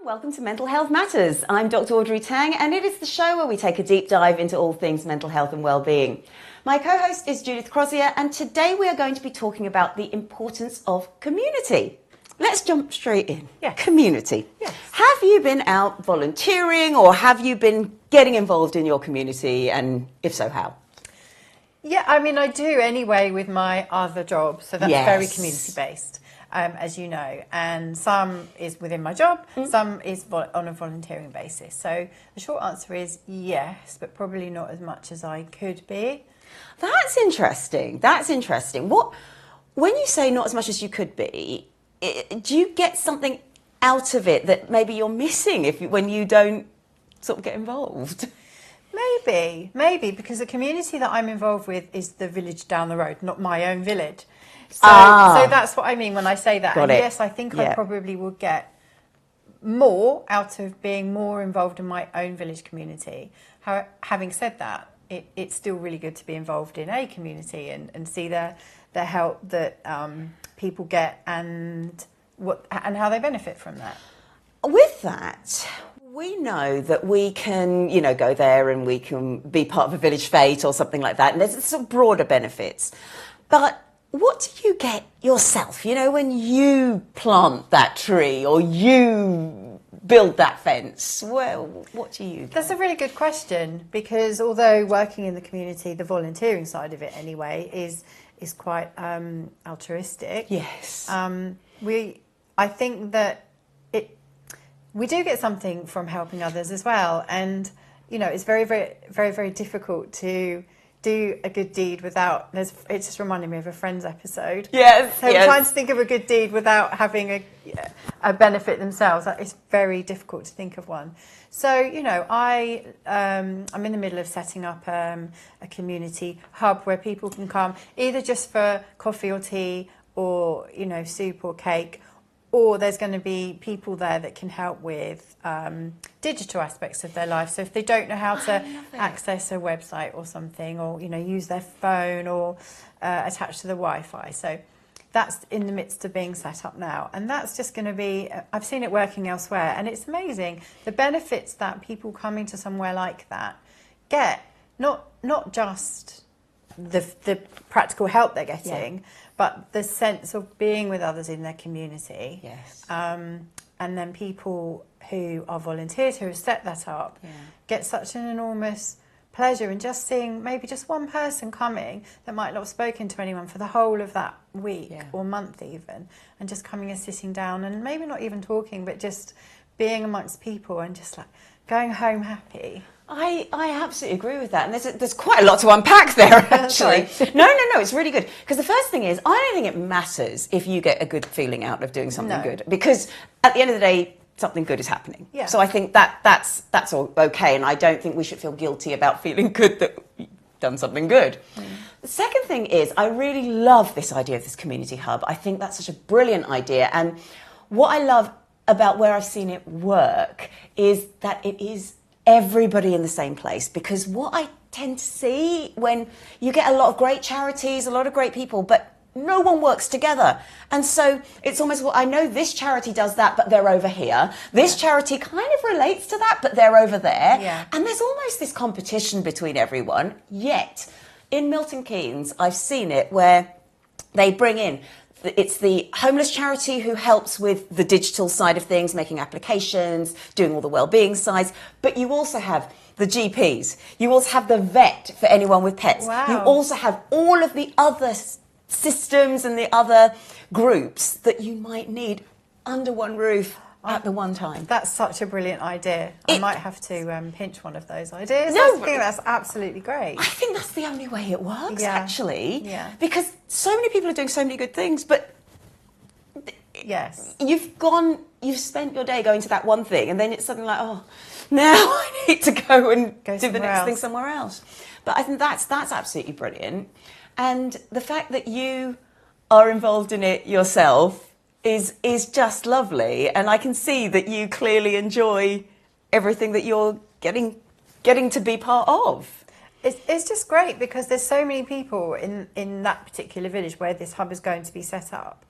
Welcome to Mental Health Matters. I'm Dr. Audrey Tang, and it is the show where we take a deep dive into all things mental health and well-being. My co-host is Judith Crosier, and today we are going to be talking about the importance of community. Let's jump straight in. Yes. Community. Yes. Have you been out volunteering, or have you been getting involved in your community, and if so, how? Yeah, I mean, I do anyway with my other job, so that's very community-based, as you know, and some is within my job, some is on a volunteering basis. So the short answer is yes, but probably not as much as I could be. That's interesting. When you say not as much as you could be, do you get something out of it that maybe you're missing when you don't sort of get involved? Maybe, because the community that I'm involved with is the village down the road, not my own village. So that's what I mean when I say that. Got it. Yes, I think I probably would get more out of being more involved in my own village community. Having said that, it's still really good to be involved in a community and see the help that people get and how they benefit from that. With that, we know that we can, go there and we can be part of a village fete or something like that, and there's some broader benefits. But what do you get yourself, when you plant that tree or you build that fence? Well, what do you get? That's a really good question, because although working in the community, the volunteering side of it anyway, is quite altruistic. Yes. I think that we do get something from helping others as well, and it's very, very, very, very difficult to do a good deed without. It just reminded me of a Friends episode. Yes. So trying to think of a good deed without having a benefit themselves. It's very difficult to think of one. So I'm in the middle of setting up a community hub where people can come either just for coffee or tea or soup or cake. Or there's going to be people there that can help with digital aspects of their life. So if they don't know how to access a website or something, or use their phone or attach to the Wi-Fi. So that's in the midst of being set up now, and that's just going to be. I've seen it working elsewhere, and it's amazing the benefits that people coming to somewhere like that get. Not just the practical help they're getting. Yeah. But the sense of being with others in their community. Yes. And then people who are volunteers who have set that up get such an enormous pleasure in just seeing maybe just one person coming that might not have spoken to anyone for the whole of that week or month even, and just coming and sitting down and maybe not even talking, but just being amongst people and just like going home happy. I absolutely agree with that, and there's quite a lot to unpack there, actually. No, it's really good, because the first thing is, I don't think it matters if you get a good feeling out of doing something good, because at the end of the day, something good is happening. Yeah. So I think that's all okay, and I don't think we should feel guilty about feeling good that we've done something good. The second thing is, I really love this idea of this community hub. I think that's such a brilliant idea, and what I love about where I've seen it work is that it is everybody in the same place, because what I tend to see when you get a lot of great charities, a lot of great people, but no one works together. And so it's almost, well, I know this charity does that, but they're over here. This charity kind of relates to that, but they're over there. Yeah. And there's almost this competition between everyone. Yet in Milton Keynes, I've seen it where they bring in, it's the homeless charity who helps with the digital side of things, making applications, doing all the wellbeing sides. But you also have the GPs. You also have the vet for anyone with pets. Wow. You also have all of the other systems and the other groups that you might need under one roof at the one time. That's such a brilliant idea. I might have to pinch one of those ideas. No, I think that's absolutely great. I think that's the only way it works, actually. Yeah. Because so many people are doing so many good things, but yes, you've spent your day going to that one thing, and then it's something like, oh, now I need to go and do the next thing somewhere else. But I think that's absolutely brilliant. And the fact that you are involved in it yourself is just lovely, and I can see that you clearly enjoy everything that you're getting to be part of. It's just great, because there's so many people in that particular village where this hub is going to be set up,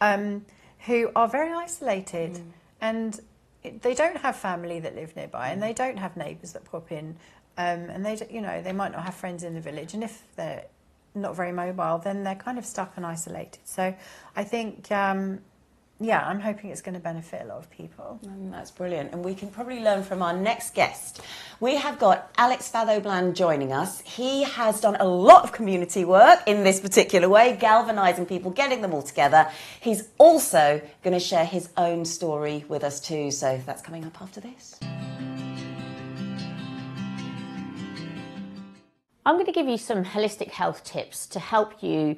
who are very isolated, and they don't have family that live nearby, and they don't have neighbours that pop in, and they might not have friends in the village, and if they're not very mobile, then they're kind of stuck and isolated. So I think, I'm hoping it's going to benefit a lot of people. That's brilliant. And we can probably learn from our next guest. We have got Alex Fatho-Bland joining us. He has done a lot of community work in this particular way, galvanising people, getting them all together. He's also going to share his own story with us too. So that's coming up after this. I'm going to give you some holistic health tips to help you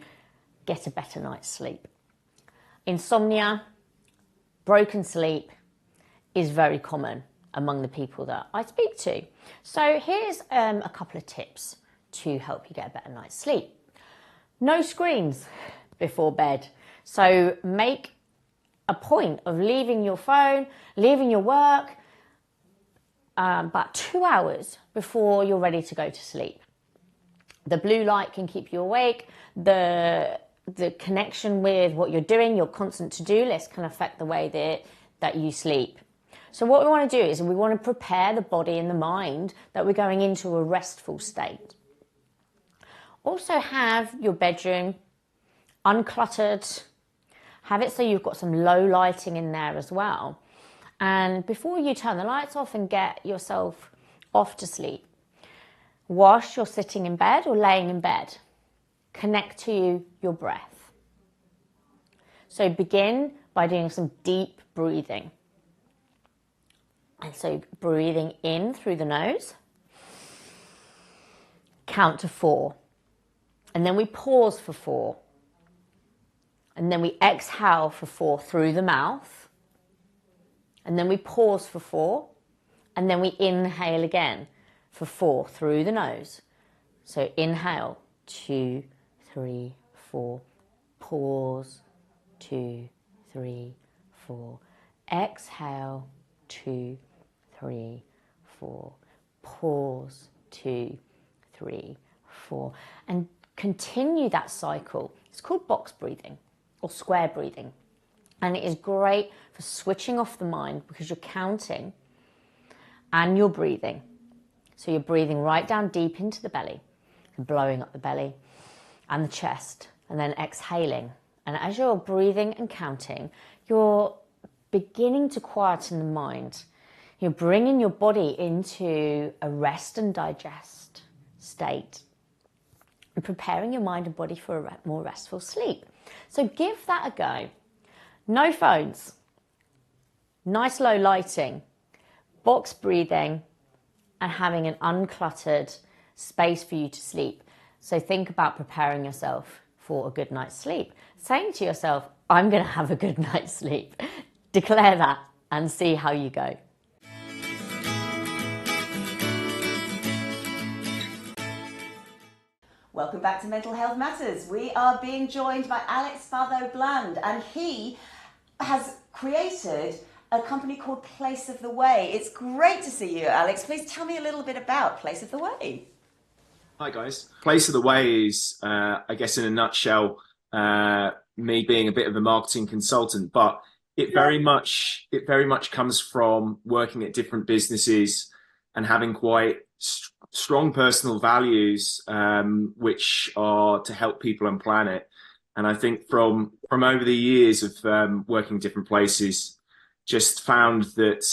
get a better night's sleep. Insomnia, broken sleep is very common among the people that I speak to. So here's a couple of tips to help you get a better night's sleep. No screens before bed. So make a point of leaving your phone, leaving your work about 2 hours before you're ready to go to sleep. The blue light can keep you awake. The connection with what you're doing, your constant to-do list can affect the way that you sleep. So what we want to do is we want to prepare the body and the mind that we're going into a restful state. Also have your bedroom uncluttered. Have it so you've got some low lighting in there as well. And before you turn the lights off and get yourself off to sleep, whilst you're sitting in bed or laying in bed, connect to your breath. So begin by doing some deep breathing. And so breathing in through the nose, count to 4. And then we pause for 4. And then we exhale for 4 through the mouth. And then we pause for 4. And then we inhale again for 4 through the nose. So inhale, 2, 3, 4. Pause, 2, 3, 4. Exhale, 2, 3, 4. Pause, 2, 3, 4. And continue that cycle. It's called box breathing or square breathing. And it is great for switching off the mind because you're counting and you're breathing. So you're breathing right down deep into the belly, blowing up the belly and the chest, and then exhaling. And as you're breathing and counting, you're beginning to quieten the mind. You're bringing your body into a rest and digest state and preparing your mind and body for a more restful sleep. So give that a go. No phones, nice low lighting, box breathing, and having an uncluttered space for you to sleep. So think about preparing yourself for a good night's sleep. Saying to yourself, I'm going to have a good night's sleep. Declare that and see how you go. Welcome back to Mental Health Matters. We are being joined by Alex Fatho-Bland, and he has created a company called Place of the Way. It's great to see you, Alex. Please tell me a little bit about Place of the Way. Hi, guys. Place of the Way is, I guess, in a nutshell, me being a bit of a marketing consultant, but it very much comes from working at different businesses and having quite strong personal values, which are to help people and planet. And I think from over the years of working different places, just found that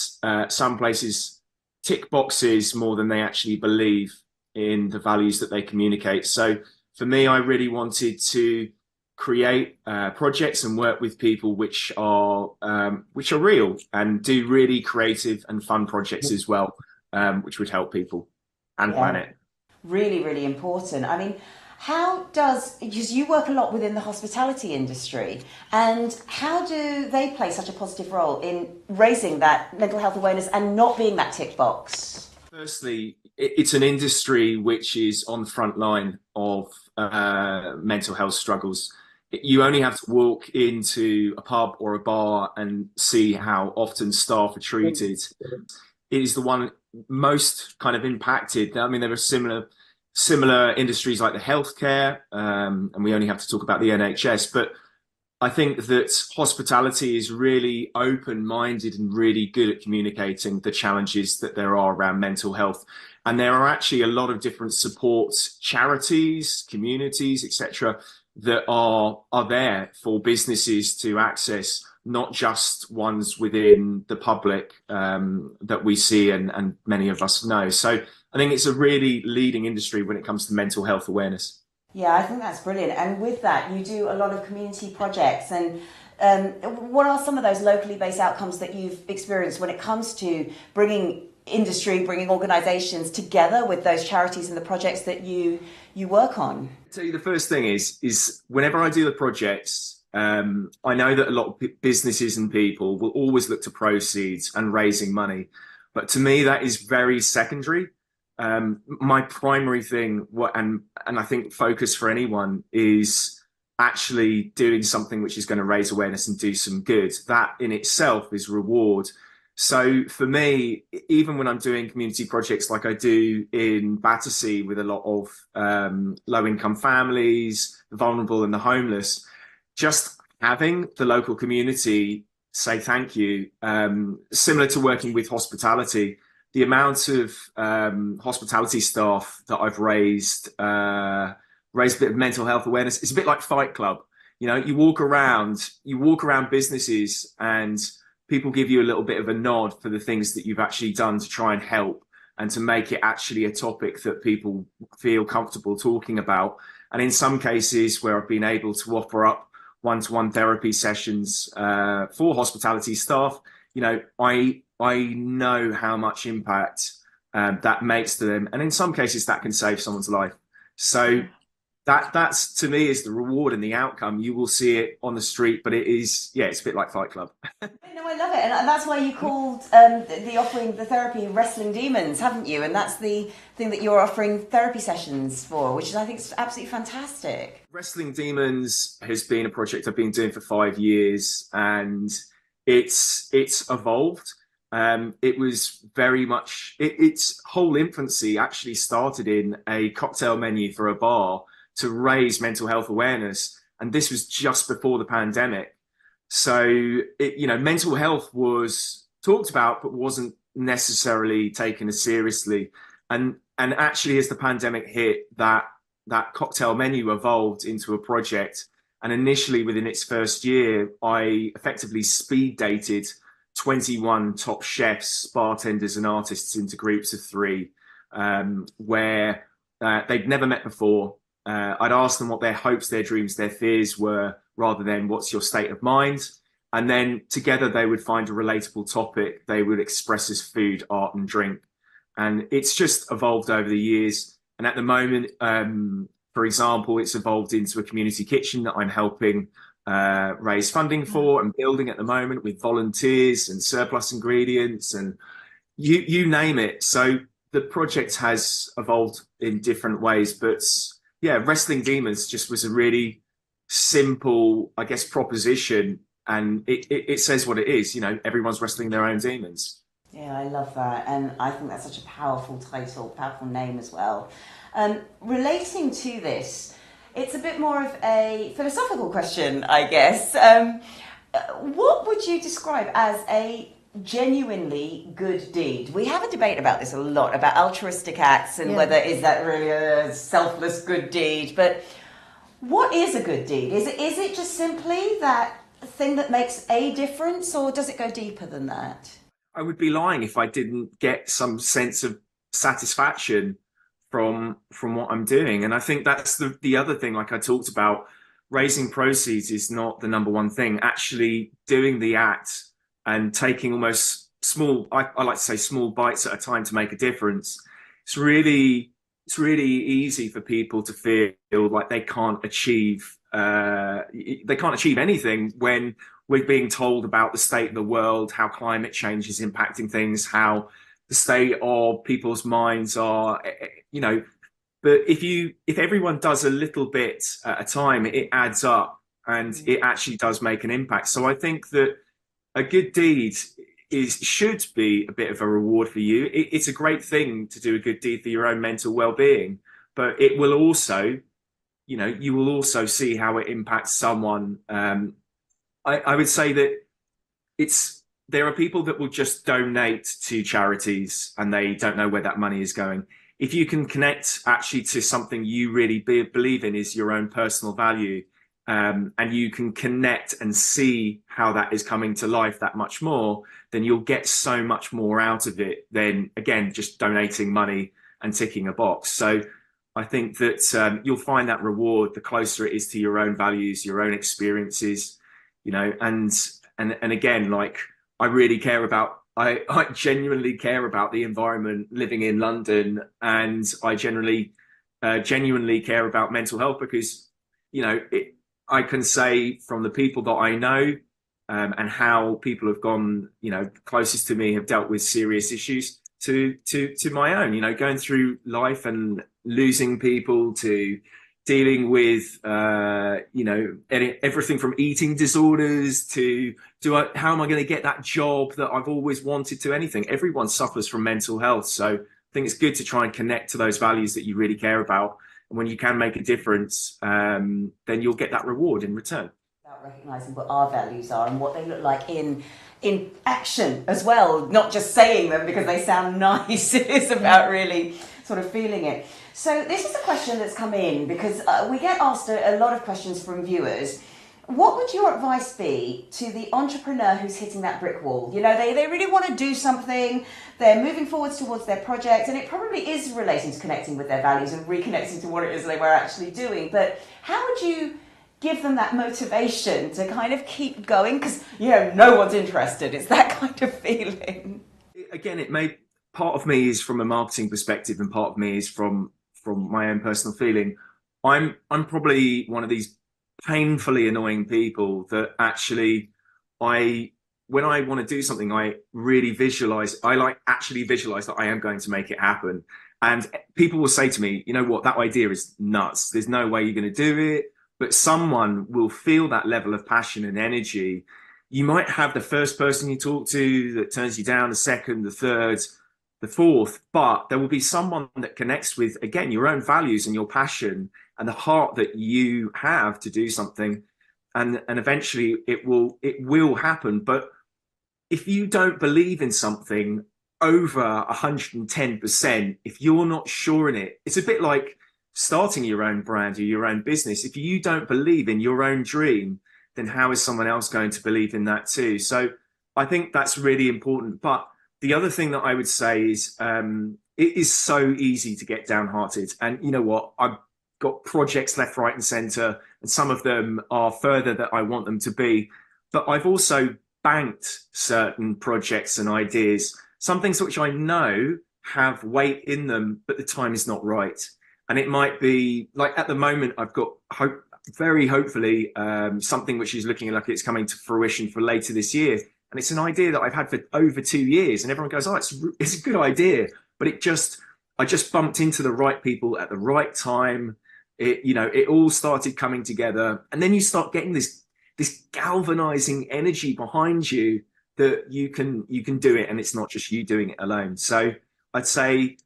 some places tick boxes more than they actually believe in the values that they communicate. So for me, I really wanted to create projects and work with people which are real and do really creative and fun projects as well, which would help people and planet. Really, really important. I mean, because you work a lot within the hospitality industry, and how do they play such a positive role in raising that mental health awareness and not being that tick box? Firstly, it's an industry which is on the front line of mental health struggles. You only have to walk into a pub or a bar and see how often staff are treated. It is the one most kind of impacted. I mean, there are similar industries like the healthcare, and we only have to talk about the NHS, but I think that hospitality is really open-minded and really good at communicating the challenges that there are around mental health. And there are actually a lot of different support charities, communities, etc., that are there for businesses to access, not just ones within the public that we see and many of us know. So I think it's a really leading industry when it comes to mental health awareness. Yeah, I think that's brilliant. And with that, you do a lot of community projects. And what are some of those locally based outcomes that you've experienced when it comes to bringing industry, bringing organisations together with those charities and the projects that you work on? I'll tell you, the first thing is whenever I do the projects, I know that a lot of businesses and people will always look to proceeds and raising money. But to me, that is very secondary. My primary thing, and I think focus for anyone, is actually doing something which is going to raise awareness and do some good. That in itself is reward. So for me, even when I'm doing community projects like I do in Battersea with a lot of low-income families, the vulnerable and the homeless, just having the local community say thank you, similar to working with hospitality, the amount of hospitality staff that I've raised a bit of mental health awareness. It's a bit like Fight Club. You know, you walk around businesses and people give you a little bit of a nod for the things that you've actually done to try and help and to make it actually a topic that people feel comfortable talking about. And in some cases where I've been able to offer up one-to-one therapy sessions for hospitality staff, you know, I know how much impact that makes to them. And in some cases that can save someone's life. So that's to me is the reward and the outcome. You will see it on the street, but it's a bit like Fight Club. No, I love it. And that's why you called the offering, the therapy, Wrestling Demons, haven't you? And that's the thing that you're offering therapy sessions for, which is, I think, is absolutely fantastic. Wrestling Demons has been a project I've been doing for 5 years, and it's evolved. It was very much, its whole infancy actually started in a cocktail menu for a bar to raise mental health awareness. And this was just before the pandemic. So, mental health was talked about, but wasn't necessarily taken as seriously. And actually, as the pandemic hit, that cocktail menu evolved into a project. And initially, within its first year, I effectively speed dated 21 top chefs, bartenders and artists into groups of 3, where they'd never met before. I'd ask them what their hopes, their dreams, their fears were, rather than what's your state of mind. And then together they would find a relatable topic they would express as food, art and drink. And it's just evolved over the years. And at the moment, for example, it's evolved into a community kitchen that I'm helping raise funding for and building at the moment with volunteers and surplus ingredients and you name it. So the project has evolved in different ways, but yeah, Wrestling Demons just was a really simple, I guess, proposition, and it says what it is. You know, everyone's wrestling their own demons. Yeah, I love that, and I think that's such a powerful title, powerful name as well. Relating to this, it's a bit more of a philosophical question, I guess. What would you describe as a genuinely good deed? We have a debate about this a lot, about altruistic acts and whether is that really a selfless good deed. But what is a good deed? Is it just simply that thing that makes a difference, or does it go deeper than that? I would be lying if I didn't get some sense of satisfaction from what I'm doing. And I think that's the other thing, like I talked about, raising proceeds is not the number one thing. Actually doing the act and taking almost small, I like to say small bites at a time to make a difference. It's really easy for people to feel like they can't achieve anything when we're being told about the state of the world, how climate change is impacting things, how the state of people's minds are, but if everyone does a little bit at a time, it adds up and it actually does make an impact. So I think that a good deed should be a bit of a reward for you. It's a great thing to do a good deed for your own mental well-being, but it will also, you will also see how it impacts someone I would say that there are people that will just donate to charities and they don't know where that money is going. If you can connect actually to something you really believe in is your own personal value, and you can connect and see how that is coming to life that much more, then you'll get so much more out of it than, again, just donating money and ticking a box. So I think that you'll find that reward the closer it is to your own values, your own experiences, you know, and again, like, I really care about, I genuinely care about the environment living in London, and I genuinely care about mental health because, you know, I can say from the people that I know and how people have gone, you know, closest to me have dealt with serious issues to my own, you know, going through life and losing people to dealing with, you know, everything from eating disorders to how am I going to get that job that I've always wanted to anything. Everyone suffers from mental health. So I think it's good to try and connect to those values that you really care about. And when you can make a difference, then you'll get that reward in return. About recognising what our values are and what they look like in action as well, not just saying them because they sound nice. It is about really sort of feeling it. So this is a question that's come in because we get asked a lot of questions from viewers. What would your advice be to the entrepreneur who's hitting that brick wall? You know, they really want to do something, they're moving forwards towards their project, and it probably is relating to connecting with their values and reconnecting to what it is they were actually doing. But how would you give them that motivation to kind of keep going? Because, you know, no one's interested. It's that kind of feeling. Again, part of me is from a marketing perspective and part of me is from my own personal feeling. I'm probably one of these painfully annoying people that actually when I want to do something, I really visualize that I am going to make it happen. And people will say to me, you know what, that idea is nuts. There's no way you're going to do it. But someone will feel that level of passion and energy. You might have the first person you talk to that turns you down, the second, the third, the fourth, but there will be someone that connects with, again, your own values and your passion and the heart that you have to do something. And eventually it will happen. But if you don't believe in something over 110%, if you're not sure in it, it's a bit like starting your own brand or your own business. If you don't believe in your own dream, then how is someone else going to believe in that too? So I think that's really important. But the other thing that I would say is it is so easy to get downhearted. And you know what? I've got projects left, right and centre, and some of them are further than I want them to be. But I've also banked certain projects and ideas, some things which I know have weight in them, but the time is not right. And it might be like at the moment, I've got very hopefully something which is looking like it's coming to fruition for later this year. And it's an idea that I've had for over 2 years, and everyone goes, "Oh, it's a good idea," but I just bumped into the right people at the right time. It all started coming together, and then you start getting this galvanizing energy behind you that you can do it, and it's not just you doing it alone. So I'd say,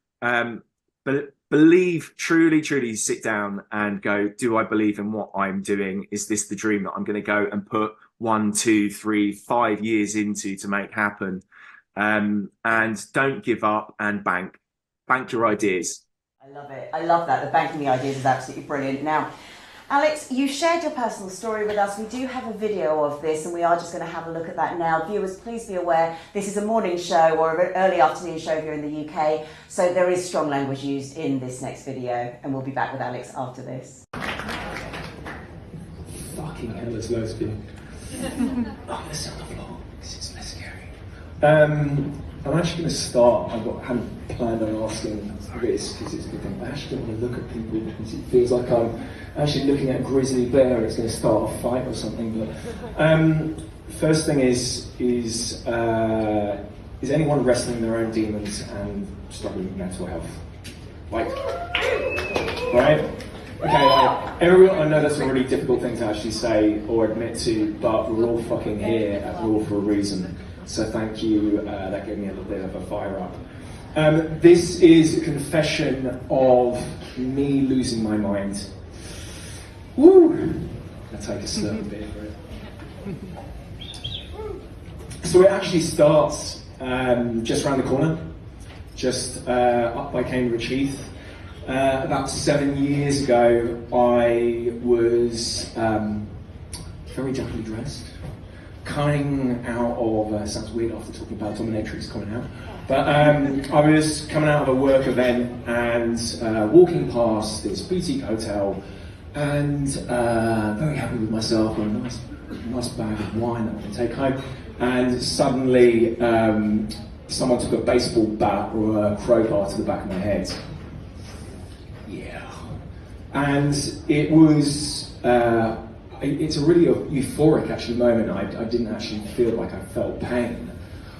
truly sit down and go, do I believe in what I'm doing? Is this the dream that I'm going to go and put 1, 2, 3, 5 years into to make happen? And don't give up and bank your ideas. I love it. I love that. The banking the ideas is absolutely brilliant. Now, Alex, you shared your personal story with us. We do have a video of this, and we are just going to have a look at that now. Viewers, please be aware, this is a morning show or an early afternoon show here in the UK, so there is strong language used in this next video, and we'll be back with Alex after this. Fucking hell, there's loads of you. Oh, let's sit on the floor. This is less scary. I'm actually going to start. I hadn't planned on asking this because it's a good thing. I actually don't want to look at people because it feels like I'm actually looking at a grizzly bear. It's going to start a fight or something. But first thing is anyone wrestling their own demons and struggling with mental health? Like, right? Okay, everyone, I know that's a really difficult thing to actually say or admit to, but we're all fucking here at Raw for a reason. So thank you, that gave me a little bit of a fire up. This is a confession of me losing my mind. Woo! I'll take a slurp a bit for it. So it actually starts just around the corner, just up by Cambridge Heath. About 7 years ago, I was very dapperly dressed, coming out of, sounds weird after talking about dominatrix coming out, but I was coming out of a work event and walking past this boutique hotel and very happy with myself, got a nice bag of wine that I can take home, and suddenly someone took a baseball bat or a crowbar to the back of my head. Yeah. And it was, it's a really euphoric actually moment. I didn't actually feel like I felt pain.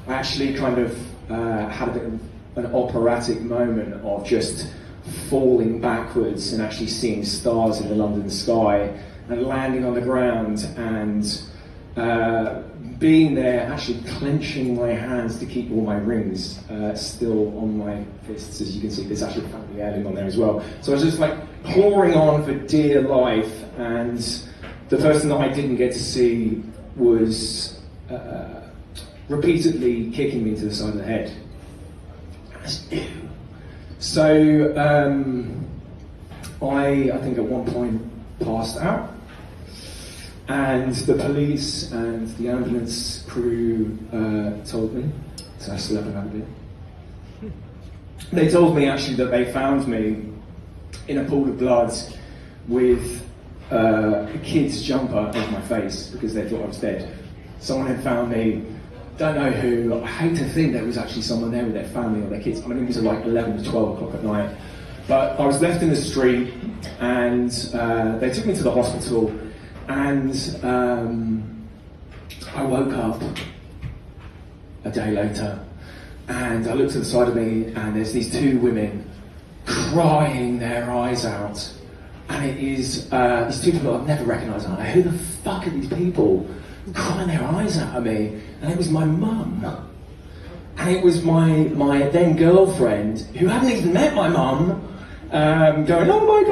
I actually kind of had a bit of an operatic moment of just falling backwards and actually seeing stars in the London sky and landing on the ground and being there, actually clenching my hands to keep all my rings still on my fists. As you can see, there's actually a family heirloom on there as well. So I was just like clawing on for dear life, and the person that I didn't get to see was repeatedly kicking me to the side of the head. That's ew. So I think at one point passed out, and the police and the ambulance crew told me, so I still haven't had a bit. They told me actually that they found me in a pool of blood with a kid's jumper over my face because they thought I was dead. Someone had found me, don't know who. I hate to think there was actually someone there with their family or their kids. I mean, it was like 11 to 12 o'clock at night. But I was left in the street, and they took me to the hospital, and I woke up a day later, and I looked to the side of me, and there's these two women crying their eyes out, and it is these two people I've never recognised. I'm like, who the fuck are these people crying their eyes out at me? And it was my mum, and it was my then girlfriend, who hadn't even met my mum, going, oh my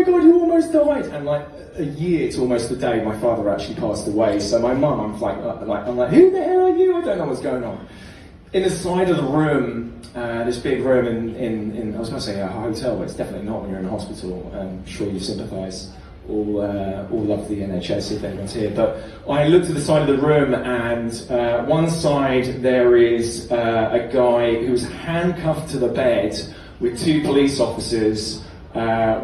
god, you almost died. And like a year to almost a day, my father actually passed away. So my mum, I'm like, who the hell are you? I don't know what's going on. In the side of the room, this big room in I was going to say a hotel, but it's definitely not when you're in a hospital. I'm sure you sympathise. All love the NHS if anyone's here. But I looked at the side of the room, and one side there is a guy who's handcuffed to the bed with two police officers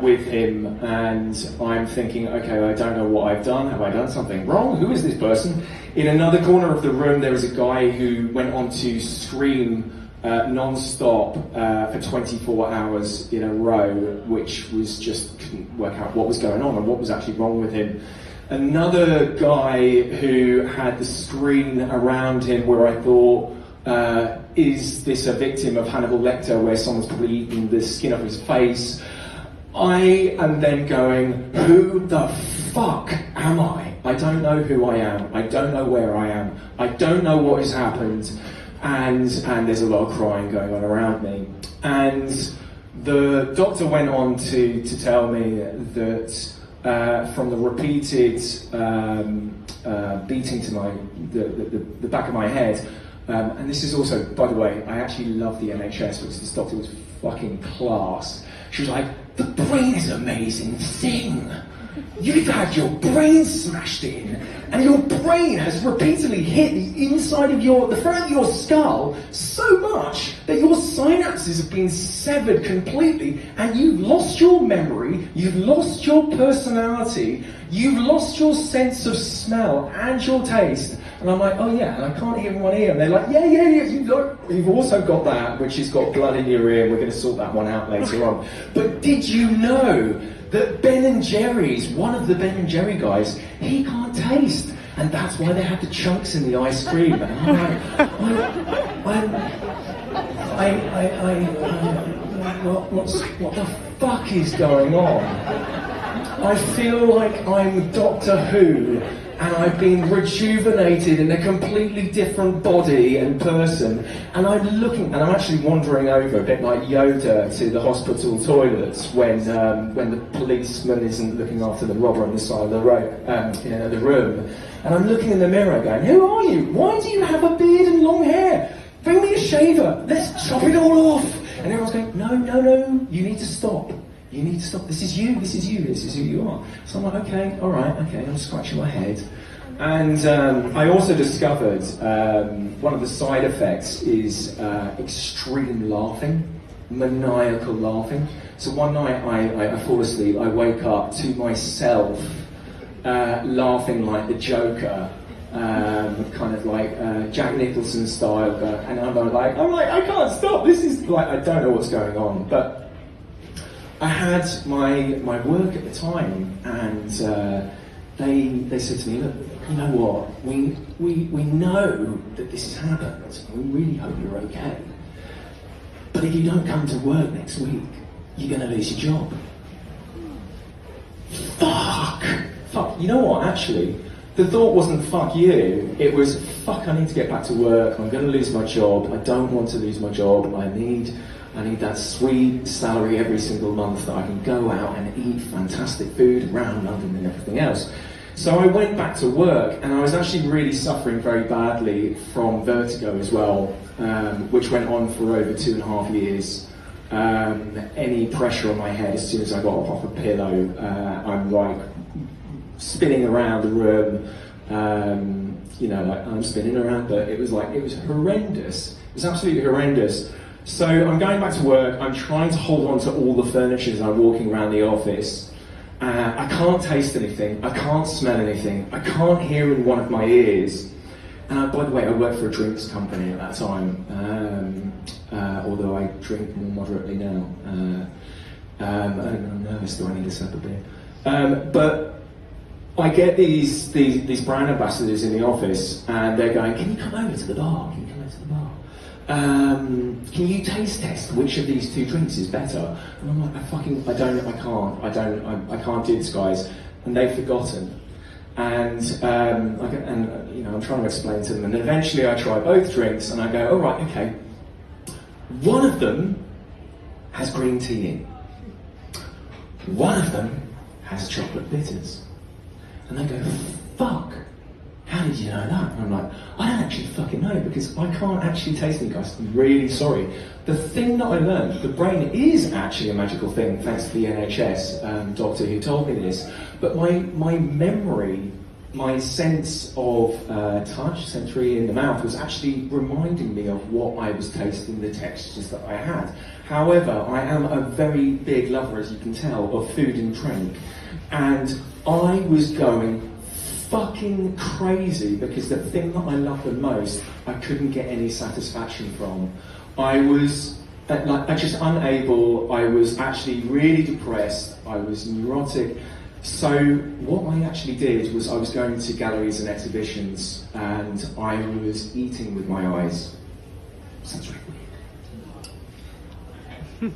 with him, and I'm thinking, okay, I don't know what I've done. Have I done something wrong? Who is this person? In another corner of the room, there was a guy who went on to scream non-stop for 24 hours in a row, which was just couldn't work out what was going on and what was actually wrong with him. Another guy who had the screen around him where I thought, is this a victim of Hannibal Lecter, where someone's probably eaten the skin off his face? I am then going, who the fuck am I? I don't know who I am. I don't know where I am. I don't know what has happened. And there's a lot of crying going on around me. And the doctor went on to tell me that from the repeated beating to the back of my head, and this is also, by the way, I actually love the NHS because this doctor was fucking class. She was like, the brain is an amazing thing. You've had your brain smashed in, and your brain has repeatedly hit the inside of the front of your skull so much that your synapses have been severed completely, and you've lost your memory, you've lost your personality, you've lost your sense of smell and your taste. And I'm like, oh yeah, and I can't hear in one ear. And they're like, yeah, you've also got that, which has got blood in your ear, and we're going to sort that one out later on. But did you know that Ben & Jerry's, one of the Ben & Jerry guys, he can't taste, and that's why they had the chunks in the ice cream. And I'm like, what the fuck is going on? I feel like I'm Doctor Who and I've been rejuvenated in a completely different body and person, and I'm actually wandering over a bit like Yoda to the hospital toilets when the policeman isn't looking after the robber on the side of the the room, and I'm looking in the mirror going, who are you? Why do you have a beard and long hair? Bring me a shaver, let's chop it all off. And everyone's going, no, you need to stop. You need to stop. This is you, this is who you are. So I'm like, okay, all right, okay, I'm scratching my head. And I also discovered one of the side effects is extreme laughing, maniacal laughing. So one night I fall asleep, I wake up to myself laughing like the Joker, kind of like Jack Nicholson style, and I'm like, I can't stop. This is like, I don't know what's going on. But I had my work at the time, and they said to me, look, you know what? We know that this has happened. We really hope you're okay. But if you don't come to work next week, you're going to lose your job. Fuck. You know what? Actually, the thought wasn't fuck you. It was fuck. I need to get back to work. I'm going to lose my job. I don't want to lose my job. I need that sweet salary every single month that I can go out and eat fantastic food around London and everything else. So I went back to work, and I was actually really suffering very badly from vertigo as well, which went on for over 2.5 years. Any pressure on my head, as soon as I got off a pillow, I'm like spinning around the room, like I'm spinning around, but it was horrendous. It was absolutely horrendous. So I'm going back to work, I'm trying to hold on to all the furniture as I'm walking around the office. I can't taste anything, I can't smell anything, I can't hear in one of my ears. By the way, I worked for a drinks company at that time, although I drink more moderately now. I'm nervous, do I need a sip of beer? But I get these brand ambassadors in the office, and they're going, can you come over to the bar? Can you come over to the bar? Can you taste test which of these 2 drinks is better? And I'm like, I can't do this, guys. And they've forgotten. And I'm trying to explain to them. And then eventually I try both drinks, and I go, all right, okay. One of them has green tea in. One of them has chocolate bitters. And they go, fuck. How did you know that? And I'm like, I don't actually fucking know, because I can't actually taste them, guys. I'm really sorry. The thing that I learned, the brain is actually a magical thing, thanks to the NHS doctor who told me this. But my memory, my sense of touch, sensory in the mouth, was actually reminding me of what I was tasting, the textures that I had. However, I am a very big lover, as you can tell, of food and drink. And I was going fucking crazy, because the thing that I love the most, I couldn't get any satisfaction from. I was just unable. I was actually really depressed. I was neurotic. So what I actually did was I was going to galleries and exhibitions, and I was eating with my eyes. Sounds really weird.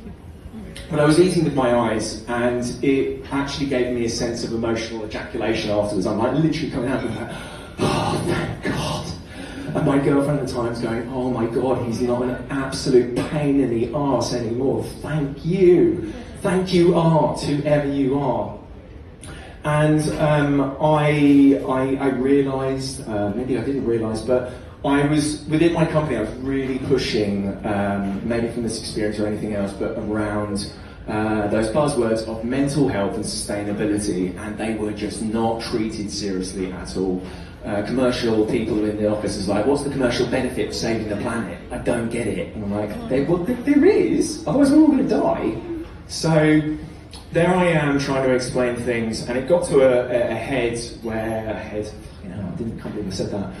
But I was eating with my eyes, and it actually gave me a sense of emotional ejaculation afterwards. I'm like literally coming out with that, oh, thank God. And my girlfriend at the time's going, oh my God, he's not an absolute pain in the arse anymore. Thank you, art, whoever you are. And I realised, maybe I didn't realise, but I was, within my company, I was really pushing, maybe from this experience or anything else, but around those buzzwords of mental health and sustainability, and they were just not treated seriously at all. Commercial people in the office is like, what's the commercial benefit of saving the planet? I don't get it. And I'm like, there is, otherwise we're all going to die. So there I am trying to explain things, and it got to a head where, I can't believe I said that.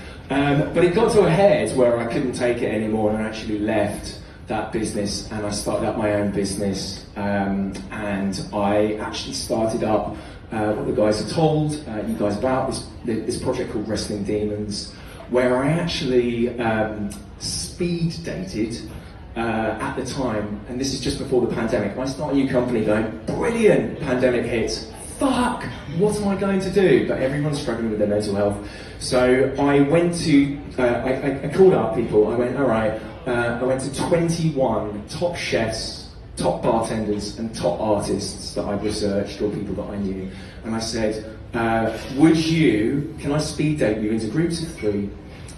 But it got to a head where I couldn't take it anymore, and I actually left that business, and I started up my own business, and I actually started up what the guys had told you guys about, this project called Wrestling Demons, where I actually speed dated at the time, and this is just before the pandemic. I started a new company going, brilliant, pandemic hits, fuck, what am I going to do? But everyone's struggling with their mental health. So I went to, I called up people, I went, all right, I went to 21 top chefs, top bartenders and top artists that I'd researched, or people that I knew. And I said, can I speed date you into groups of 3?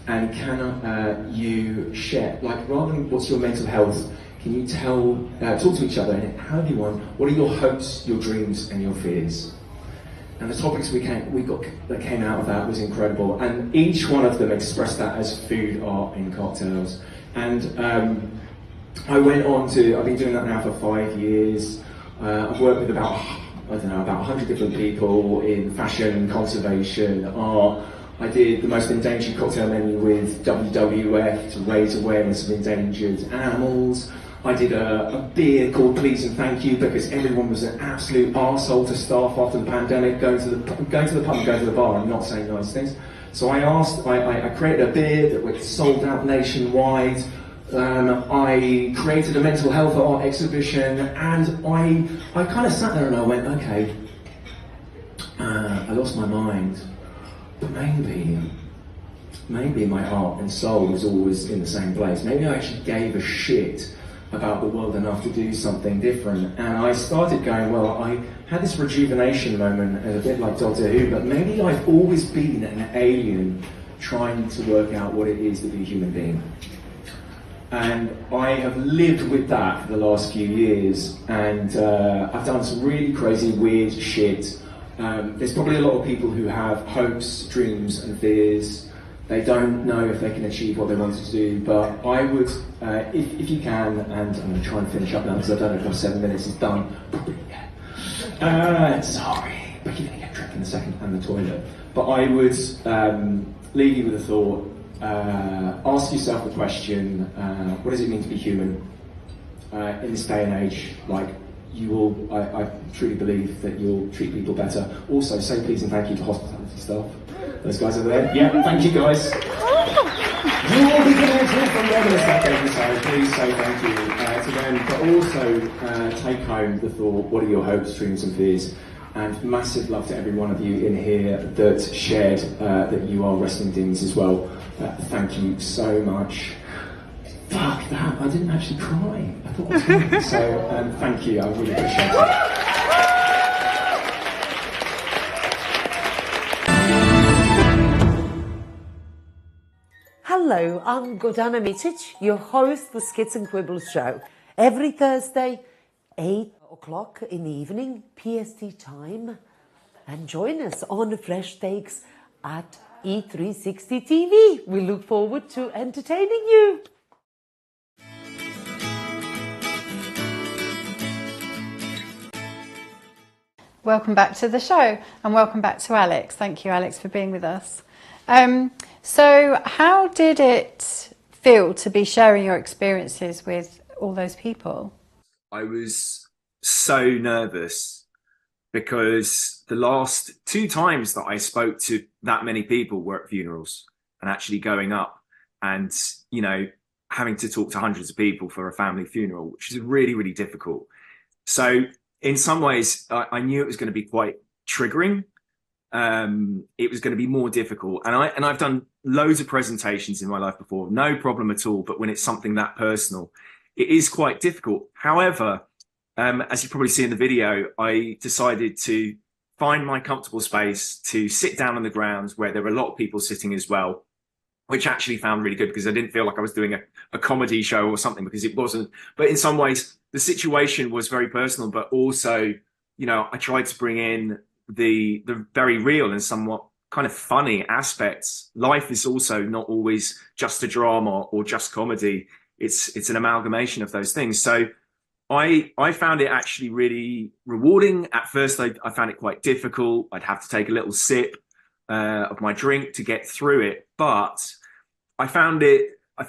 And can you share, like, rather than what's your mental health, can you talk to each other, and how do you want, what are your hopes, your dreams and your fears? And the topics that came out of that was incredible. And each one of them expressed that as food, art and cocktails. And I went on to, I've been doing that now for 5 years. I've worked with about 100 different people in fashion, conservation, art. I did the most endangered cocktail menu with WWF to raise awareness of endangered animals. I did a beer called Please and Thank You because everyone was an absolute arsehole to staff after the pandemic, going to the pub and going to the bar and not saying nice things. So I created a beer that was sold out nationwide. I created a mental health art exhibition, and I kind of sat there and I went, okay, I lost my mind, but maybe my heart and soul was always in the same place. Maybe I actually gave a shit about the world enough to do something different. And I started going, well, I had this rejuvenation moment, a bit like Doctor Who, but maybe I've always been an alien trying to work out what it is to be a human being. And I have lived with that for the last few years, and I've done some really crazy, weird shit. There's probably a lot of people who have hopes, dreams and fears. They don't know if they can achieve what they want to do, but I would, if you can, and I'm going to try and finish up now because I don't know if my 7 minutes is done. Probably, yeah. Sorry, but you're going to get tripped in a second, and the toilet. But I would leave you with a thought. Ask yourself the question, what does it mean to be human? In this day and age, like, I truly believe that you'll treat people better. Also, say please and thank you to hospitality staff. Those guys over there. Yeah, thank you guys. You will be getting a tip from them in a second, so please say thank you to them. But also take home the thought, what are your hopes, dreams and fears? And massive love to every one of you in here that shared that you are wrestling demons as well. Thank you so much. Fuck that, I didn't actually cry. I thought I was going to. So thank you, I really appreciate it. Hello, I'm Gordana Mitic, your host for Skits and Quibbles show. Every Thursday, 8 o'clock in the evening, PST time. And join us on Fresh Takes at E360 TV. We look forward to entertaining you. Welcome back to the show, and welcome back to Alex. Thank you, Alex, for being with us. So how did it feel to be sharing your experiences with all those people? I was so nervous because the last 2 times that I spoke to that many people were at funerals, and actually going up and, you know, having to talk to hundreds of people for a family funeral, which is really, really difficult. So in some ways, I knew it was going to be quite triggering. It was going to be more difficult. And I've done loads of presentations in my life before, no problem at all. But when it's something that personal, it is quite difficult. However, as you probably see in the video, I decided to find my comfortable space to sit down on the ground where there were a lot of people sitting as well, which actually found really good because I didn't feel like I was doing a comedy show or something, because it wasn't. But in some ways, the situation was very personal, but also, you know, I tried to bring in the very real and somewhat kind of funny aspects. Life is also not always just a drama or just comedy. It's an amalgamation of those things. So I found it actually really rewarding. At first, I found it quite difficult. I'd have to take a little sip of my drink to get through it. But I found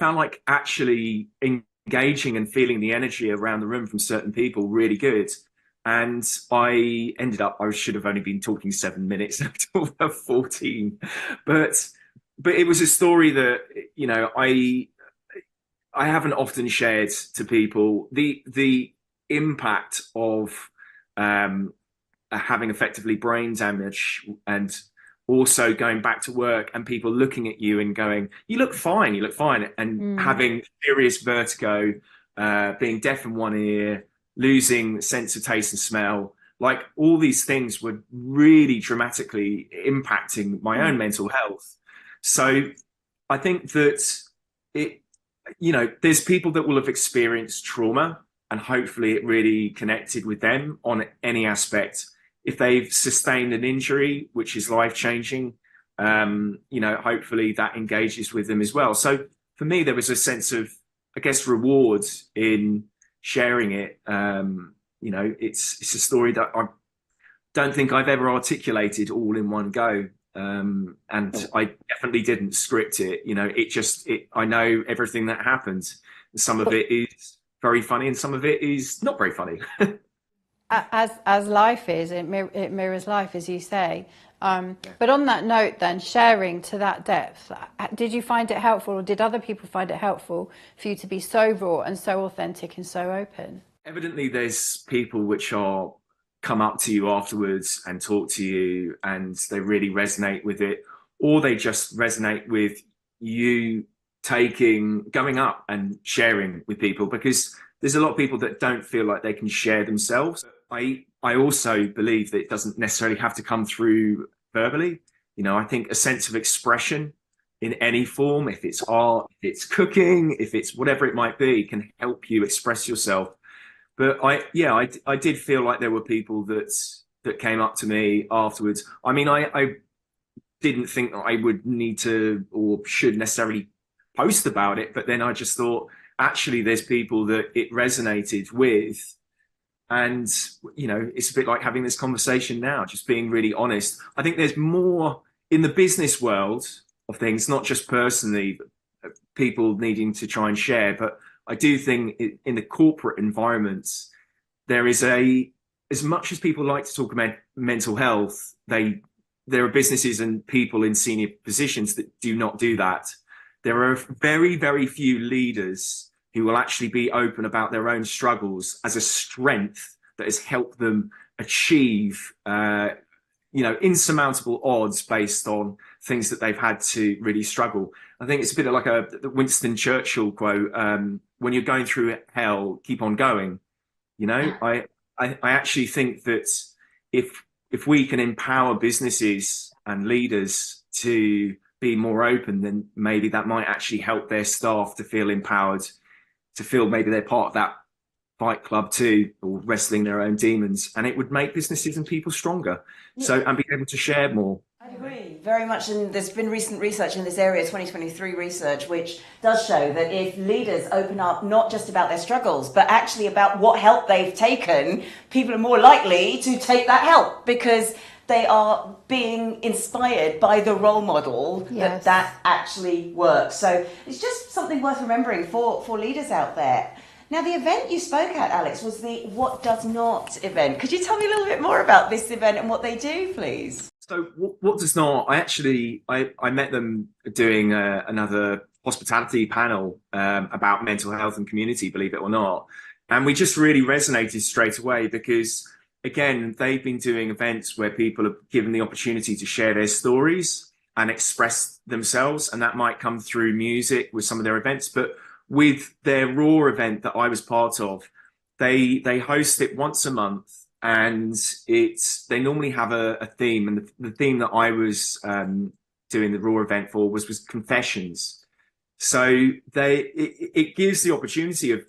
like actually engaging and feeling the energy around the room from certain people really good. And I ended up, I should have only been talking 7 minutes after 14. But it was a story that, you know, I haven't often shared to people. The impact of having effectively brain damage, and also going back to work and people looking at you and going, you look fine, and having serious vertigo, being deaf in one ear, losing sense of taste and smell. Like, all these things were really dramatically impacting my own mental health. So I think that there's people that will have experienced trauma, and hopefully it really connected with them on any aspect. If they've sustained an injury, which is life-changing, hopefully that engages with them as well. So for me, there was a sense of, I guess, reward in sharing it. It's a story that I don't think I've ever articulated all in one go. And I definitely didn't script it. I know everything that happened. Some of it is very funny and some of it is not very funny. As life is, it mirrors life, as you say. But on that note then, sharing to that depth, did you find it helpful, or did other people find it helpful for you to be so raw and so authentic and so open? Evidently there's people which come up to you afterwards and talk to you and they really resonate with it, or they just resonate with you going up and sharing with people, because there's a lot of people that don't feel like they can share themselves. I also believe that it doesn't necessarily have to come through verbally. I think a sense of expression in any form, if it's art, if it's cooking, if it's whatever it might be, can help you express yourself. But I did feel like there were people that came up to me afterwards. I mean, I didn't think that I would need to or should necessarily post about it, but then I just thought, actually, there's people that it resonated with. And, it's a bit like having this conversation now, just being really honest. I think there's more in the business world of things, not just personally, but people needing to try and share. But I do think in the corporate environments, there is as much as people like to talk about mental health, there are businesses and people in senior positions that do not do that. There are very, very few leaders who will actually be open about their own struggles as a strength that has helped them achieve, insurmountable odds based on things that they've had to really struggle. I think it's a bit like the Winston Churchill quote, when you're going through hell, keep on going. I actually think that if we can empower businesses and leaders to be more open, then maybe that might actually help their staff to feel empowered, to feel maybe they're part of that fight club too, or wrestling their own demons, and it would make businesses and people stronger. And be able to share more. I agree very much, and there's been recent research in this area, 2023 research, which does show that if leaders open up not just about their struggles, but actually about what help they've taken, people are more likely to take that help because they are being inspired by the role model that actually works. So it's just something worth remembering for leaders out there. Now, the event you spoke at, Alex, was the What Does Not event. Could you tell me a little bit more about this event and what they do, please? So What Does Not, I met them doing another hospitality panel about mental health and community, believe it or not. And we just really resonated straight away because, again, they've been doing events where people are given the opportunity to share their stories and express themselves. And that might come through music with some of their events. But with their Raw event that I was part of, they host it once a month. And they normally have a theme. And the theme that I was doing the Raw event for was confessions. So it gives the opportunity of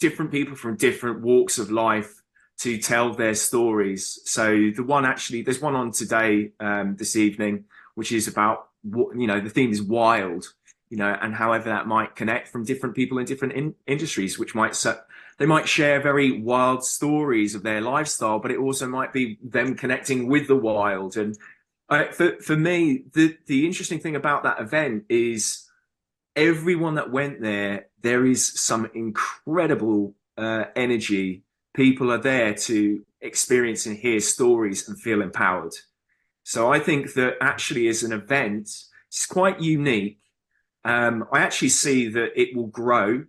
different people from different walks of life to tell their stories. So there's one on today, this evening, which is about the theme is wild, and however that might connect from different people in different industries, which they might share very wild stories of their lifestyle, but it also might be them connecting with the wild. And for me, the interesting thing about that event is everyone that went there is some incredible energy. People are there to experience and hear stories and feel empowered. So I think that actually as an event, it's quite unique. I actually see that it will grow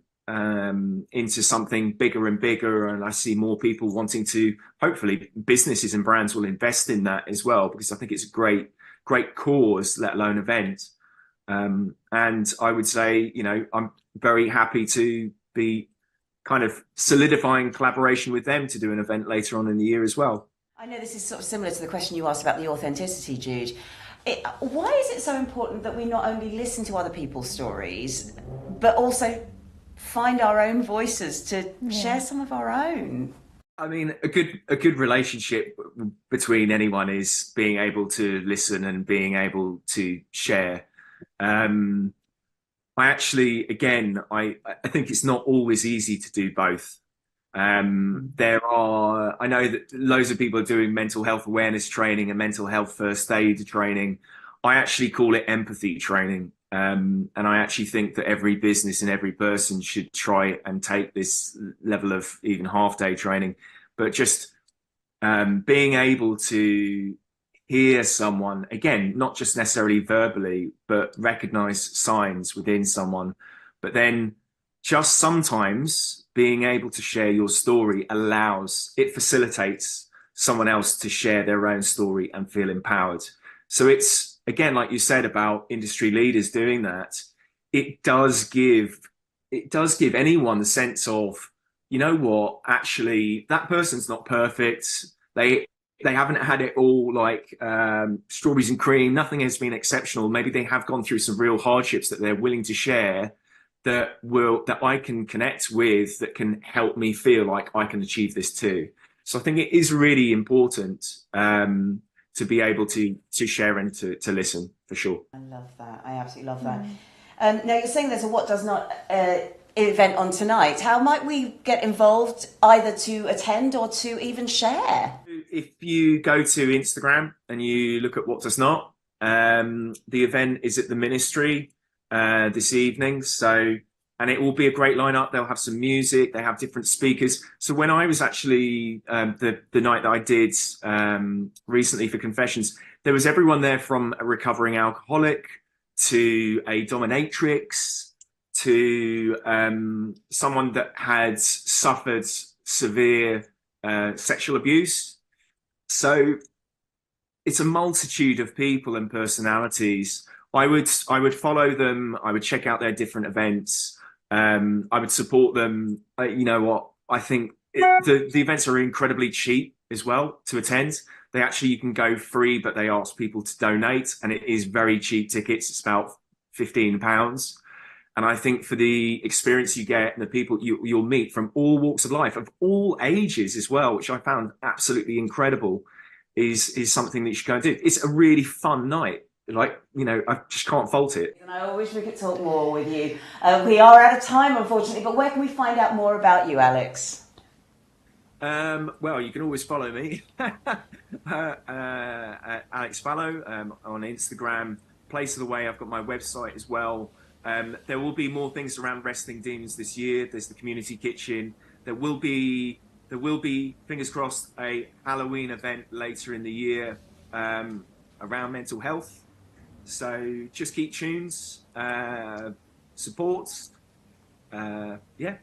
into something bigger and bigger, and I see more people wanting to, hopefully businesses and brands will invest in that as well, because I think it's a great cause, let alone event. And I would say, you know, I'm very happy to be kind of solidifying collaboration with them to do an event later on in the year as well. I know this is sort of similar to the question you asked about the authenticity, Jude. Why is it so important that we not only listen to other people's stories, but also find our own voices to share some of our own? I mean, a good relationship between anyone is being able to listen and being able to share. I actually, again, I think it's not always easy to do both. I know that loads of people are doing mental health awareness training and mental health first aid training. I actually call it empathy training. And I actually think that every business and every person should try and take this level of even half-day training, but just being able to hear someone, again, not just necessarily verbally, but recognize signs within someone, but then just sometimes being able to share your story facilitates someone else to share their own story and feel empowered. So it's, again, like you said about industry leaders doing that, it does give anyone the sense of, you know what, actually that person's not perfect. They haven't had it all like strawberries and cream. Nothing has been exceptional. Maybe they have gone through some real hardships that they're willing to share that I can connect with, that can help me feel like I can achieve this too. So I think it is really important to be able to share and to listen, for sure. I love that. I absolutely love that. Now you're saying there's a What Does Not event on tonight. How might we get involved, either to attend or to even share? If you go to Instagram and you look at What Does Not, the event is at the Ministry this evening. So, and it will be a great lineup. They'll have some music. They have different speakers. So when I was actually the night that I did recently for Confessions, there was everyone there from a recovering alcoholic to a dominatrix to someone that had suffered severe sexual abuse. So it's a multitude of people and personalities. I would follow them. I would check out their different events. I would support them. You know what? I think the events are incredibly cheap as well to attend. You can go free, but they ask people to donate, and it is very cheap tickets. It's about £15. And I think for the experience you get and the people you'll meet from all walks of life, of all ages as well, which I found absolutely incredible, is something that you should go and do. It's a really fun night. Like, you know, I just can't fault it. And I wish we could talk more with you. We are out of time, unfortunately, but where can we find out more about you, Alex? Well, you can always follow me. Alex Fallow on Instagram. Place of the Way. I've got my website as well. There will be more things around Wrestling Demons this year. There's the community kitchen. There will be, fingers crossed, a Halloween event later in the year around mental health. So just keep tunes, supports, yeah.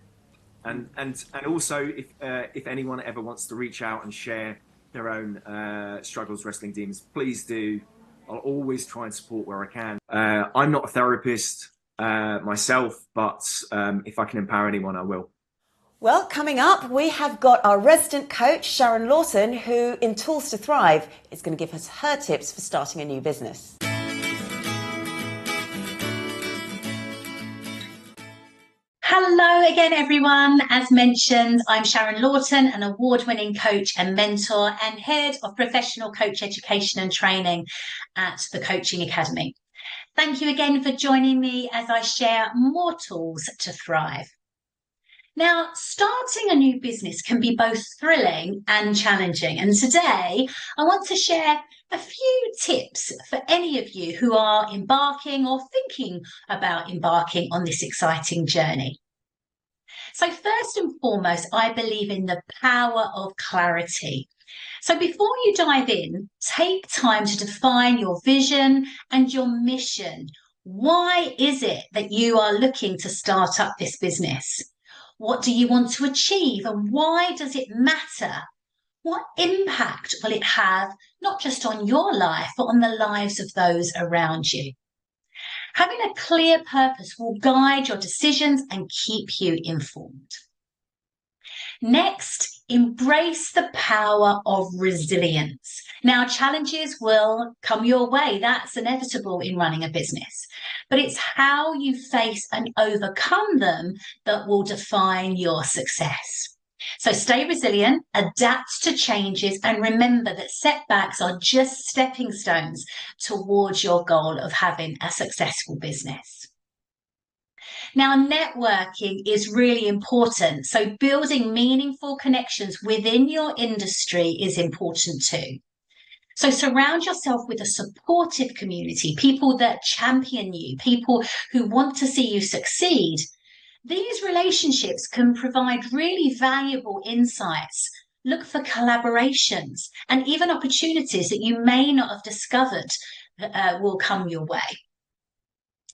And also if anyone ever wants to reach out and share their own struggles, Wrestling Demons, please do. I'll always try and support where I can. I'm not a therapist myself, but if I can empower anyone, I will. Well, coming up, we have got our resident coach, Sharon Lawton, who in Tools to Thrive is going to give us her tips for starting a new business. Hello again, everyone. As mentioned, I'm Sharon Lawton, an award-winning coach and mentor and head of professional coach education and training at the Coaching Academy. Thank you again for joining me as I share more tools to thrive. Now, starting a new business can be both thrilling and challenging. And today I want to share a few tips for any of you who are embarking or thinking about embarking on this exciting journey. So first and foremost, I believe in the power of clarity. So before you dive in, take time to define your vision and your mission. Why is it that you are looking to start up this business? What do you want to achieve, and why does it matter? What impact will it have, not just on your life, but on the lives of those around you? Having a clear purpose will guide your decisions and keep you informed. Next, embrace the power of resilience. Now, challenges will come your way. That's inevitable in running a business. But it's how you face and overcome them that will define your success. So stay resilient, adapt to changes, and remember that setbacks are just stepping stones towards your goal of having a successful business. Now, networking is really important. So building meaningful connections within your industry is important too. So surround yourself with a supportive community, people that champion you, people who want to see you succeed. These relationships can provide really valuable insights. Look for collaborations and even opportunities that you may not have discovered will come your way.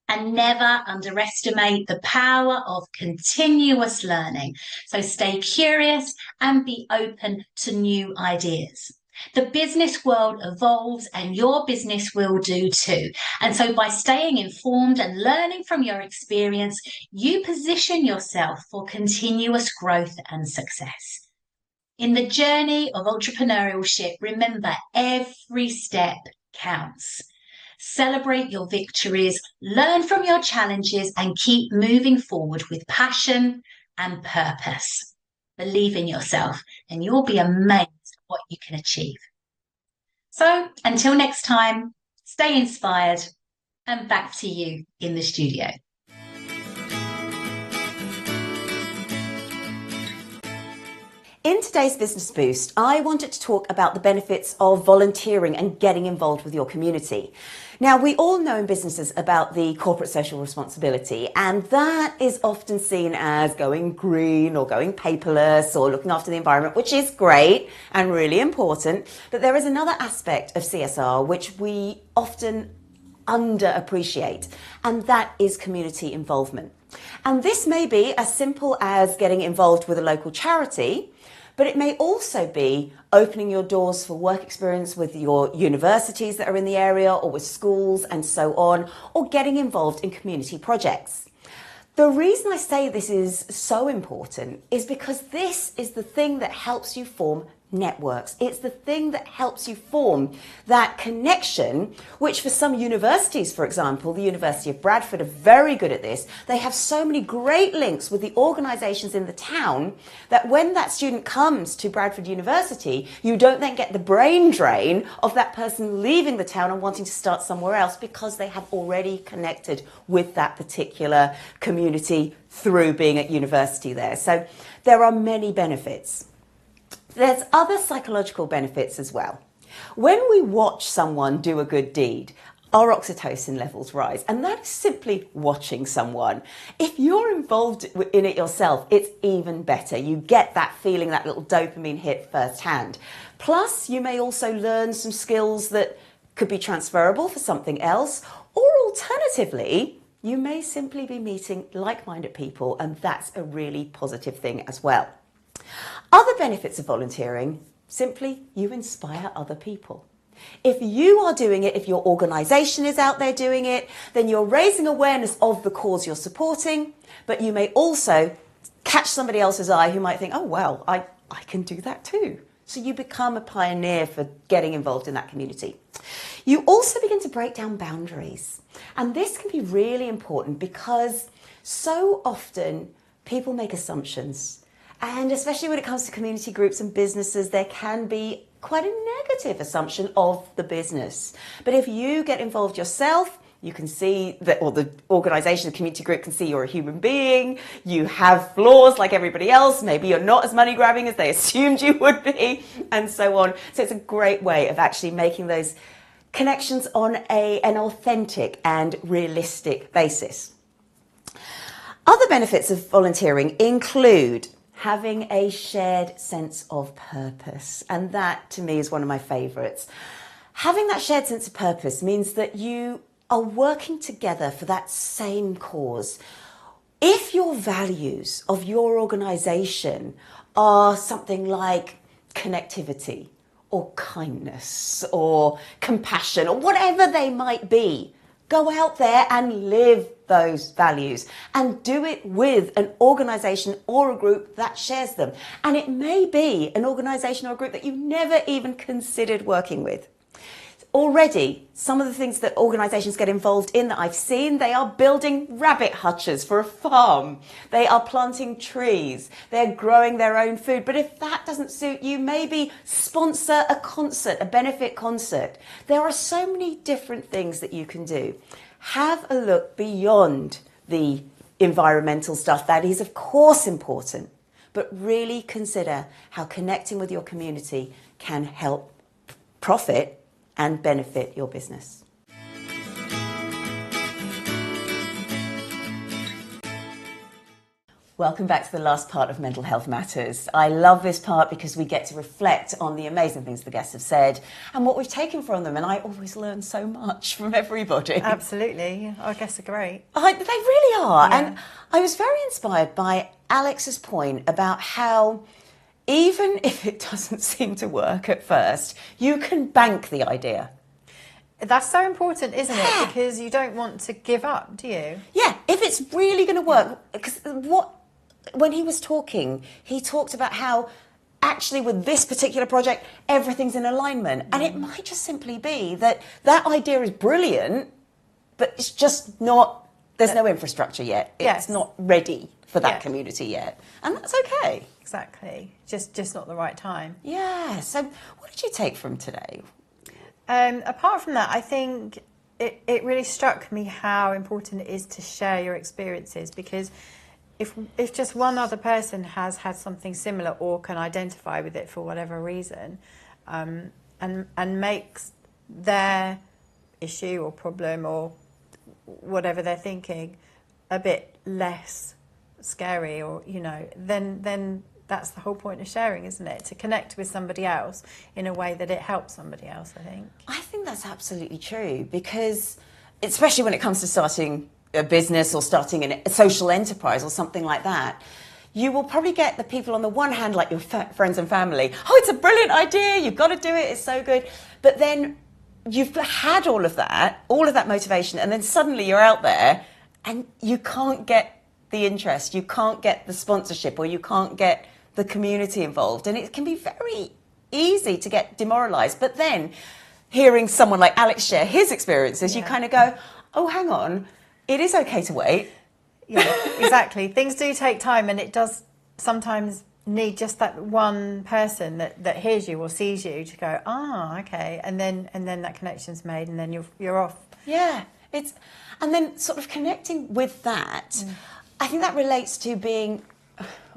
And never underestimate the power of continuous learning. So stay curious and be open to new ideas. The business world evolves and your business will do too. And so by staying informed and learning from your experience, you position yourself for continuous growth and success. In the journey of entrepreneurship, remember every step counts. Celebrate your victories, learn from your challenges, and keep moving forward with passion and purpose. Believe in yourself and you'll be amazed at what you can achieve. So until next time, stay inspired, and back to you in the studio. In today's Business Boost, I wanted to talk about the benefits of volunteering and getting involved with your community. Now, we all know in businesses about the corporate social responsibility, and that is often seen as going green or going paperless or looking after the environment, which is great and really important. But there is another aspect of CSR which we often underappreciate, and that is community involvement. And this may be as simple as getting involved with a local charity, but it may also be opening your doors for work experience with your universities that are in the area or with schools and so on, or getting involved in community projects. The reason I say this is so important is because this is the thing that helps you form networks. It's the thing that helps you form that connection, which for some universities, for example, the University of Bradford are very good at this. They have so many great links with the organisations in the town that when that student comes to Bradford University, you don't then get the brain drain of that person leaving the town and wanting to start somewhere else because they have already connected with that particular community through being at university there. So there are many benefits. There's other psychological benefits as well. When we watch someone do a good deed, our oxytocin levels rise, and that is simply watching someone. If you're involved in it yourself, it's even better. You get that feeling, that little dopamine hit firsthand. Plus, you may also learn some skills that could be transferable for something else, or alternatively, you may simply be meeting like-minded people, and that's a really positive thing as well. Other benefits of volunteering, simply you inspire other people. If you are doing it, if your organisation is out there doing it, then you're raising awareness of the cause you're supporting, but you may also catch somebody else's eye who might think, oh, well, I can do that too. So you become a pioneer for getting involved in that community. You also begin to break down boundaries. And this can be really important because so often people make assumptions. And especially when it comes to community groups and businesses, there can be quite a negative assumption of the business. But if you get involved yourself, you can see that, or the organisation, the community group can see you're a human being, you have flaws like everybody else, maybe you're not as money grabbing as they assumed you would be, and so on. So it's a great way of actually making those connections on an authentic and realistic basis. Other benefits of volunteering include having a shared sense of purpose. And that, to me, is one of my favourites. Having that shared sense of purpose means that you are working together for that same cause. If your values of your organisation are something like connectivity or kindness or compassion or whatever they might be, go out there and live those values and do it with an organisation or a group that shares them. And it may be an organisation or a group that you never even considered working with. Already, some of the things that organisations get involved in that I've seen, they are building rabbit hutches for a farm. They are planting trees. They're growing their own food. But if that doesn't suit you, maybe sponsor a concert, a benefit concert. There are so many different things that you can do. Have a look beyond the environmental stuff. That is, of course, important. But really consider how connecting with your community can help profit and benefit your business. Welcome back to the last part of Mental Health Matters. I love this part because we get to reflect on the amazing things the guests have said and what we've taken from them, and I always learn so much from everybody. Absolutely. Our guests are great. They really are. Yeah. And I was very inspired by Alex's point about how even if it doesn't seem to work at first, you can bank the idea. That's so important, isn't it? Because you don't want to give up, do you? Yeah, if it's really going to work. Because when he was talking, he talked about how actually with this particular project, everything's in alignment. And it might just simply be that idea is brilliant, but it's just not, there's no infrastructure yet. It's not ready for that community yet. And that's okay. Exactly. Just not the right time. Yeah. So what did you take from today? Apart from that, I think it really struck me how important it is to share your experiences, because if just one other person has had something similar or can identify with it for whatever reason, and makes their issue or problem or whatever they're thinking a bit less scary, or then that's the whole point of sharing, isn't it? To connect with somebody else in a way that it helps somebody else, I think that's absolutely true, because especially when it comes to starting a business or starting a social enterprise or something like that, you will probably get the people on the one hand, like your friends and family, oh, it's a brilliant idea, you've got to do it, it's so good. But then you've had all of that motivation, and then suddenly you're out there and you can't get the interest, you can't get the sponsorship, or you can't get the community involved, and it can be very easy to get demoralised. But then hearing someone like Alex share his experiences, you kind of go, oh, hang on, it is okay to wait. Yeah, exactly. Things do take time, and it does sometimes need just that one person that hears you or sees you to go, okay, and then that connection's made, and then you're off. Yeah, and then sort of connecting with that. I think that relates to being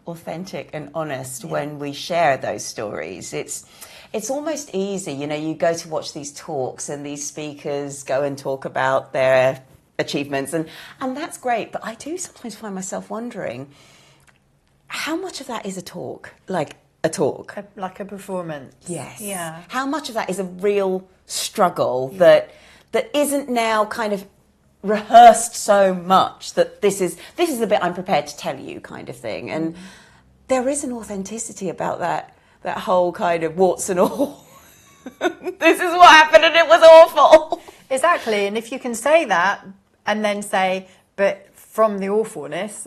authentic and honest when we share those stories. It's almost easy, you go to watch these talks and these speakers go and talk about their achievements, and that's great, but I do sometimes find myself wondering how much of that is a talk, like a talk, like a performance. Yes. Yeah. How much of that is a real struggle that isn't now kind of rehearsed so much that this is the bit I'm prepared to tell you, kind of thing. And there is an authenticity about that whole kind of warts and all. This is what happened and it was awful. Exactly. And if you can say that and then say, but from the awfulness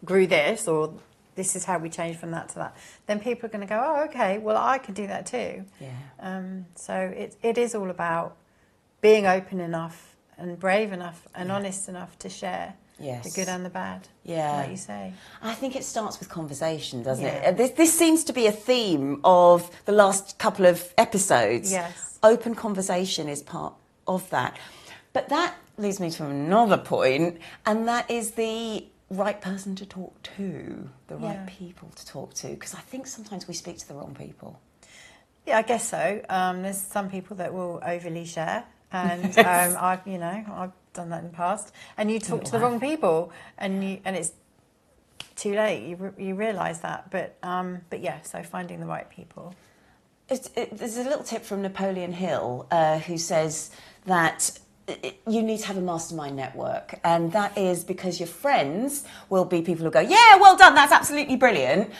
grew this, or this is how we changed from that to that, then people are going to go, oh, okay, well, I can do that too. Yeah. So it is all about being open enough and brave enough and honest enough to share the good and the bad, like you say. I think it starts with conversation, doesn't it? This seems to be a theme of the last couple of episodes. Yes. Open conversation is part of that. But that leads me to another point, and that is the right person to talk to, the right people to talk to, because I think sometimes we speak to the wrong people. Yeah, I guess so. There's some people that will overly share, and I've done that in the past. And you talk to the wrong people, and it's too late. You realise that, but yeah. So finding the right people. There's a little tip from Napoleon Hill who says that you need to have a mastermind network, and that is because your friends will be people who go, yeah, well done, that's absolutely brilliant,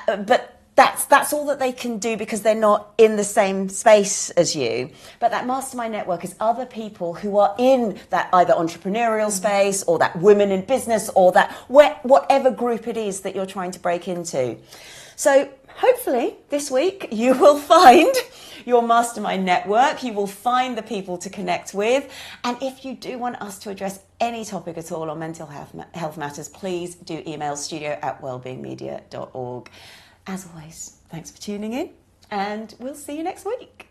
but that's all that they can do because they're not in the same space as you. But that mastermind network is other people who are in that either entrepreneurial space or that women in business or that whatever group it is that you're trying to break into. So hopefully this week you will find your mastermind network, you will find the people to connect with, and if you do want us to address any topic at all on mental health matters, please do email studio@wellbeingmedia.org. As always, thanks for tuning in, and we'll see you next week.